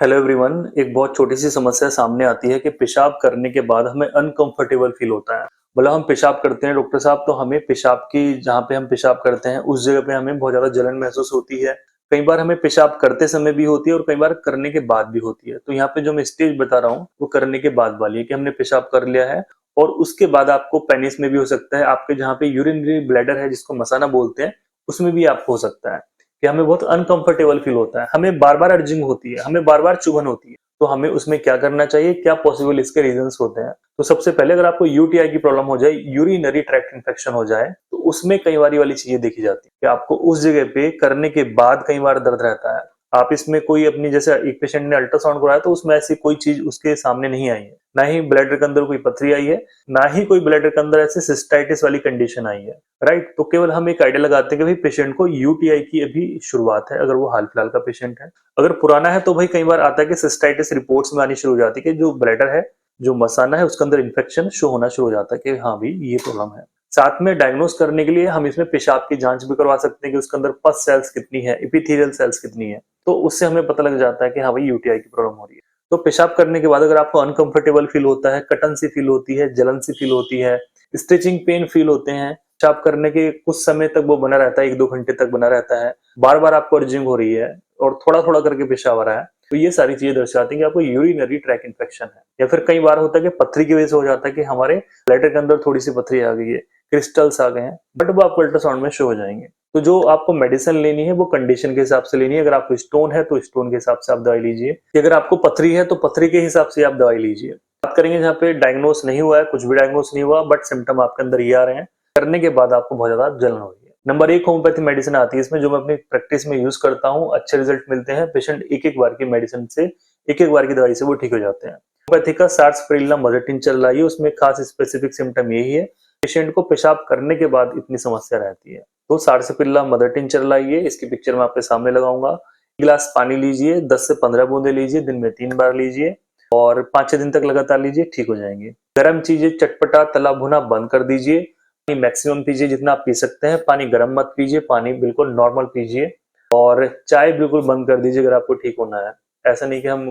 Hello everyone. एक बहुत छोटी सी समस्या सामने आती है कि पेशाब करने के बाद हमें अनकंफर्टेबल फील होता है। बोला हम पेशाब करते हैं डॉक्टर साहब, तो हमें पेशाब की जहाँ पे हम पेशाब करते हैं उस जगह पे हमें बहुत ज्यादा जलन महसूस होती है। कई बार हमें पेशाब करते समय भी होती है और कई बार करने के बाद भी होती है। तो यहाँ पे जो मैं स्टेज बता रहा हूँ वो करने के बाद वाली है कि हमने पेशाब कर लिया है और उसके बाद आपको पेनिस में भी हो सकता है, आपके जहाँ पे यूरिनरी ब्लैडर है जिसको मसाना बोलते हैं उसमें भी आपको हो सकता है कि हमें बहुत अनकंफर्टेबल फील होता है, हमें बार-बार अर्जिंग होती है, हमें बार-बार चुभन होती है। तो हमें उसमें क्या करना चाहिए, क्या पॉसिबल इसके रीजंस होते हैं? तो सबसे पहले अगर आपको यूटीआई की प्रॉब्लम हो जाए, यूरिनरी ट्रैक्ट इन्फेक्शन हो जाए, तो उसमें कई बारी वाली चीजें देखी जाती है कि आपको उस जगह पे करने के बाद कई बार दर्द रहता है। आप इसमें कोई अपनी जैसे एक पेशेंट ने अल्ट्रासाउंड कराया तो उसमें ऐसी कोई चीज उसके सामने नहीं आई है, ना ही ब्लैडर के अंदर कोई पथरी आई है, ना ही कोई ब्लैडर के अंदर ऐसे सिस्टाइटिस वाली कंडीशन आई है। राइट, तो केवल हम एक आइडिया लगाते हैं कि भाई पेशेंट को यूटीआई की अभी शुरुआत है, अगर वो हाल फिलहाल का पेशेंट है। अगर पुराना है तो भाई कई बार आता है कि सिस्टाइटिस रिपोर्ट्स में आनी शुरू हो जाती है कि जो ब्लैडर है, जो मसाना है उसके अंदर इन्फेक्शन शो होना शुरू हो जाता है कि हाँ भाई ये प्रॉब्लम है। साथ में डायग्नोस करने के लिए हम इसमें पेशाब की जांच भी करवा सकते हैं कि उसके अंदर पस सेल्स कितनी है, एपिथेलियल सेल्स कितनी है, तो उससे हमें पता लग जाता है कि हाँ भाई यूटीआई की प्रॉब्लम हो रही है। तो पेशाब करने के बाद अगर आपको अनकंफर्टेबल फील होता है, कटन सी फील होती है, जलन सी फील होती है, स्ट्रेचिंग पेन फील होते हैं, पेशाब करने के कुछ समय तक वो बना रहता है, 1-2 घंटे तक बना रहता है, बार-बार आपको अर्जिंग हो रही है और थोड़ा-थोड़ा करके पेशाब आ रहा है, तो ये सारी चीजें दर्शाती हैं कि आपको यूरिनरी ट्रैक इन्फेक्शन है। या फिर कई बार होता है कि पथरी की वजह से हो जाता है कि हमारे ब्लैडर के अंदर थोड़ी सी पथरी आ गई है, क्रिस्टल्स आ गए हैं, बट वो आपको अल्ट्रासाउंड में शो हो जाएंगे। तो जो आपको मेडिसिन लेनी है वो कंडीशन के हिसाब से लेनी है। अगर आपको स्टोन है तो स्टोन के हिसाब से आप दवाई लीजिए, कि अगर आपको पथरी है तो पथरी के हिसाब से आप दवाई लीजिए। बात करेंगे जहाँ पे डायग्नोस नहीं हुआ है, कुछ भी डायग्नोस नहीं हुआ बट सिम्टम आपके अंदर ये आ रहे हैं, करने के बाद आपको बहुत ज्यादा जलन हो रही है। नंबर 1 होम्योपैथी मेडिसिन आती है, इसमें जो मैं अपनी प्रैक्टिस में यूज करता हूँ, अच्छे रिजल्ट मिलते हैं। पेशेंट एक-एक बार की मेडिसिन से, एक-एक बार की दवाई से वो ठीक हो जाते हैं। होम्योपैथी का सार्सपिरिल्ला मज़ेटिन चल रहा है, उसमें खास स्पेसिफिक सिम्टम यही है, पेशेंट को पेशाब करने के बाद इतनी समस्या रहती है। तो सार्सपिरिल्ला मदरटिन चल रहा है, इसकी पिक्चर मैं आपके सामने लगाऊंगा। गिलास पानी लीजिए, 10 से 15 बूंदे लीजिए, दिन में 3 बार लीजिए और 5-6 दिन तक लगातार लीजिए, ठीक हो जाएंगे। गर्म चीजें, चटपटा तला भुना बंद कर दीजिए, पानी मैक्सिमम पीजिए जितना आप पी सकते हैं, पानी गर्म मत पीजिए, पानी बिल्कुल नॉर्मल पीजिए और चाय बिल्कुल बंद कर दीजिए अगर आपको ठीक होना है। ऐसा नहीं कि हम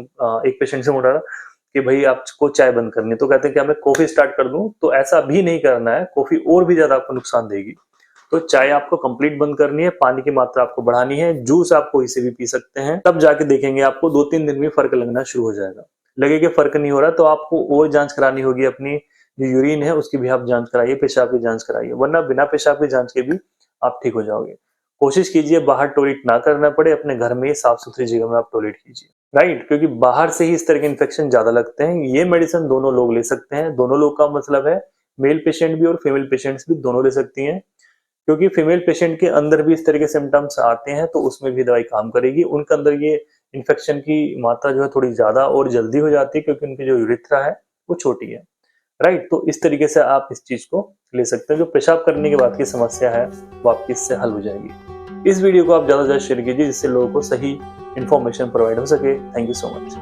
एक पेशेंट से बोल रहा कि भाई आपको चाय बंद करनी है तो कहते हैं कि मैं कॉफी स्टार्ट कर दूं, तो ऐसा भी नहीं करना है, कॉफी और भी ज्यादा आपको नुकसान देगी। तो चाय आपको कंप्लीट बंद करनी है, पानी की मात्रा आपको बढ़ानी है, जूस आप कोई से भी पी सकते हैं, तब जाके देखेंगे आपको 2-3 दिन में फर्क लगना शुरू हो जाएगा। लगे कि फर्क नहीं हो रहा तो आपको और जांच करानी होगी, अपनी जो यूरिन है उसकी भी आप जांच कराइए, पेशाब की जांच कराइए, वरना बिना पेशाब की जांच के भी आप ठीक हो जाओगे। कोशिश कीजिए बाहर टॉयलेट ना करना पड़े, अपने घर में साफ सुथरी जगह में आप टॉयलेट कीजिए। राइट, क्योंकि बाहर से ही इस तरह के इन्फेक्शन ज्यादा लगते हैं। ये मेडिसिन दोनों लोग ले सकते हैं, दोनों लोग का मतलब है मेल पेशेंट भी और फीमेल पेशेंट्स भी दोनों ले सकती हैं, क्योंकि फीमेल पेशेंट के अंदर भी इस तरह के सिम्टम्स आते हैं तो उसमें भी दवाई काम करेगी। उनके अंदर ये इन्फेक्शन की मात्रा जो है थोड़ी ज्यादा और जल्दी हो जाती है क्योंकि उनकी जो यूरिथ्रा है वो छोटी है। राइट, तो इस तरीके से आप इस चीज को ले सकते हैं। जो पेशाब करने के बाद की समस्या है वो आपकी इससे हल हो जाएगी। इस वीडियो को आप ज्यादा से ज्यादा शेयर कीजिए जिससे लोगों को सही इन्फॉर्मेशन प्रोवाइड हो सके। Thank you so much.